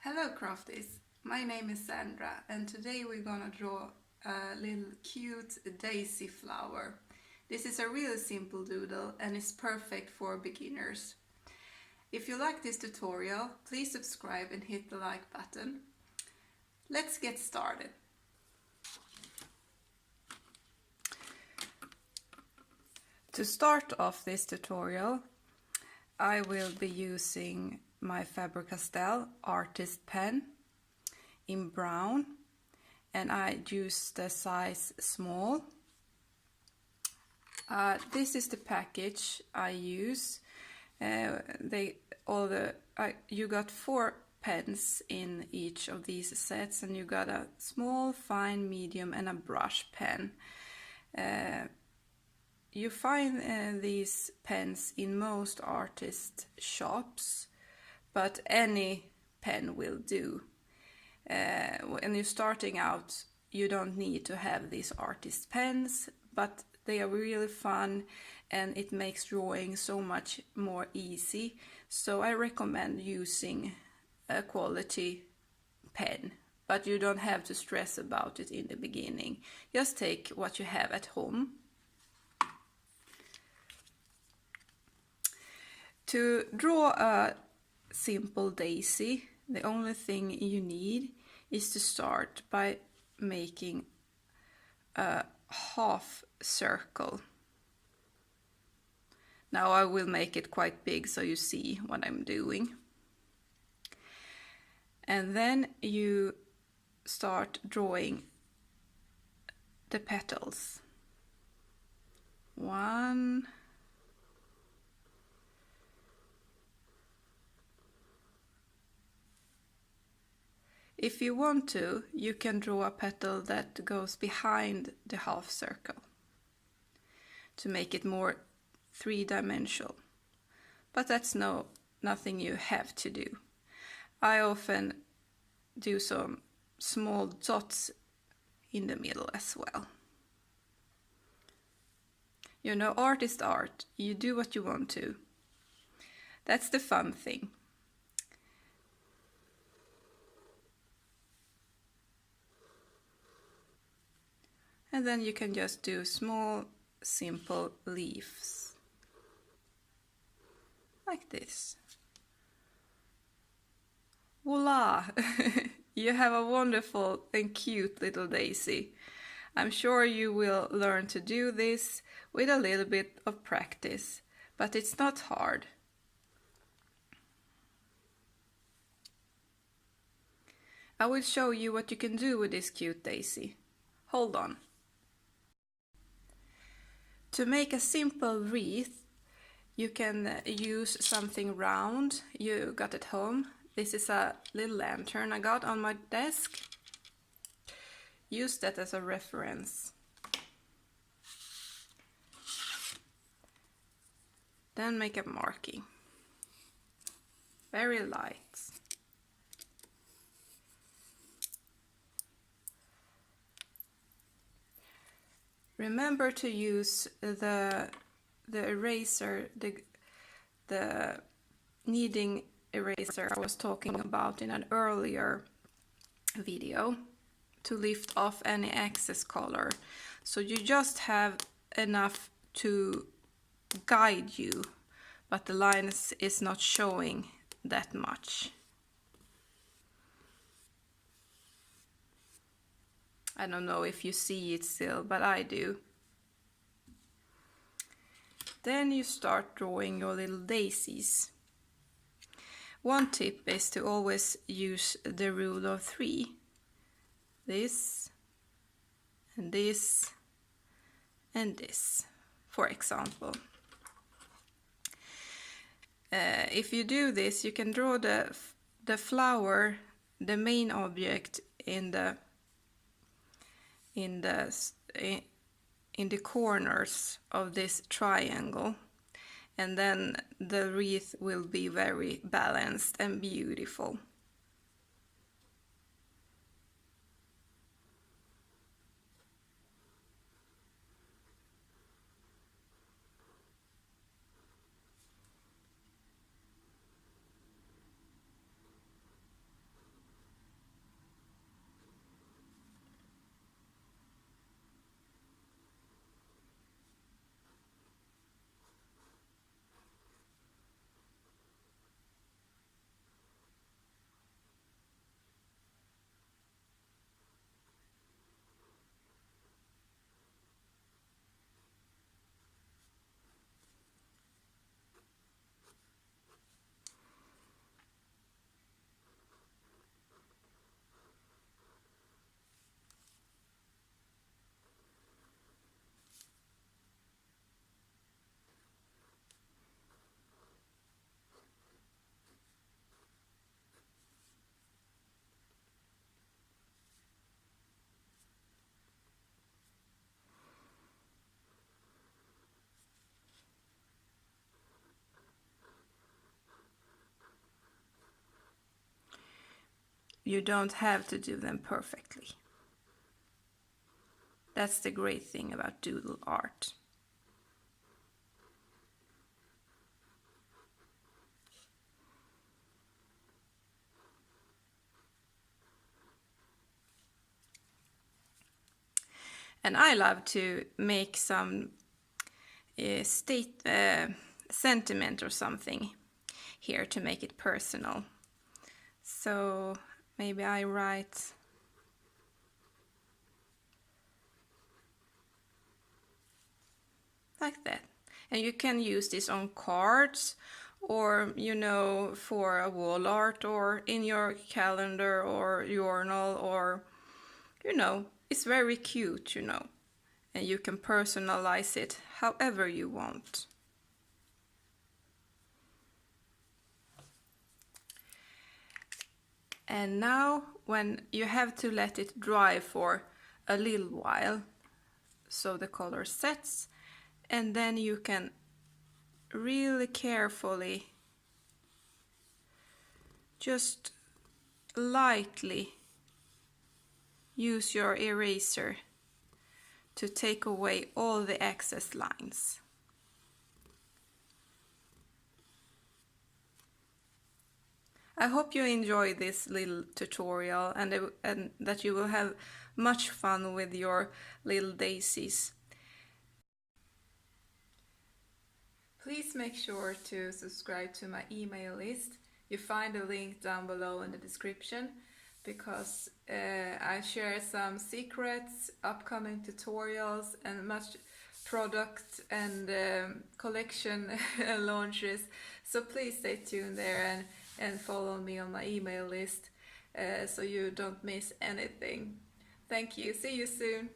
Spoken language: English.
Hello crafties, my name is Sandra and today we're gonna draw a little cute daisy flower. This is a really simple doodle and is perfect for beginners. If you like this tutorial, please subscribe and hit the like button. Let's get started. To start off this tutorial, I will be using my Faber-Castell artist pen in brown, and I use the size small. This is the package I use. You got 4 pens in each of these sets, and you got a small, fine, medium, and a brush pen. You find these pens in most artist shops, but any pen will do. When you're starting out, you don't need to have these artist pens, but they are really fun and it makes drawing so much more easy. So I recommend using a quality pen, but you don't have to stress about it in the beginning. Just take what you have at home. To draw a simple daisy, the only thing you need is to start by making a half circle. Now I will make it quite big so you see what I'm doing. And then you start drawing the petals. 1, if you want to, you can draw a petal that goes behind the half circle to make it more three-dimensional. But that's nothing you have to do. I often do some small dots in the middle as well. You know, art is art. You do what you want to. That's the fun thing. And then you can just do small, simple leaves. Like this. Voila! You have a wonderful and cute little daisy. I'm sure you will learn to do this with a little bit of practice, but it's not hard. I will show you what you can do with this cute daisy. Hold on. To make a simple wreath, you can use something round you got at home. This is a little lantern I got on my desk. Use that as a reference. Then make a marking. Very light. Remember to use the eraser, the kneading eraser I was talking about in an earlier video to lift off any excess color. So you just have enough to guide you, but the lines is not showing that much. I don't know if you see it still, but I do. Then you start drawing your little daisies. One tip is to always use the rule of 3. This, and this, and this, for example. If you do this, you can draw the flower, the main object, in the corners of this triangle, and then the wreath will be very balanced and beautiful. you don't have to do them perfectly. That's the great thing about doodle art. And I love to make some sentiment or something here to make it personal. So maybe I write like that. And you can use this on cards, or for a wall art, or in your calendar or journal, or it's very cute, and you can personalize it however you want. And now when you have to let it dry for a little while so the color sets, and then you can really carefully just lightly use your eraser to take away all the excess lines. I hope you enjoy this little tutorial and that you will have much fun with your little daisies. Please make sure to subscribe to my email list. You find a link down below in the description, because I share some secrets, upcoming tutorials, and much product and collection launches. So please stay tuned there and follow me on my email list so you don't miss anything. Thank you. See you soon.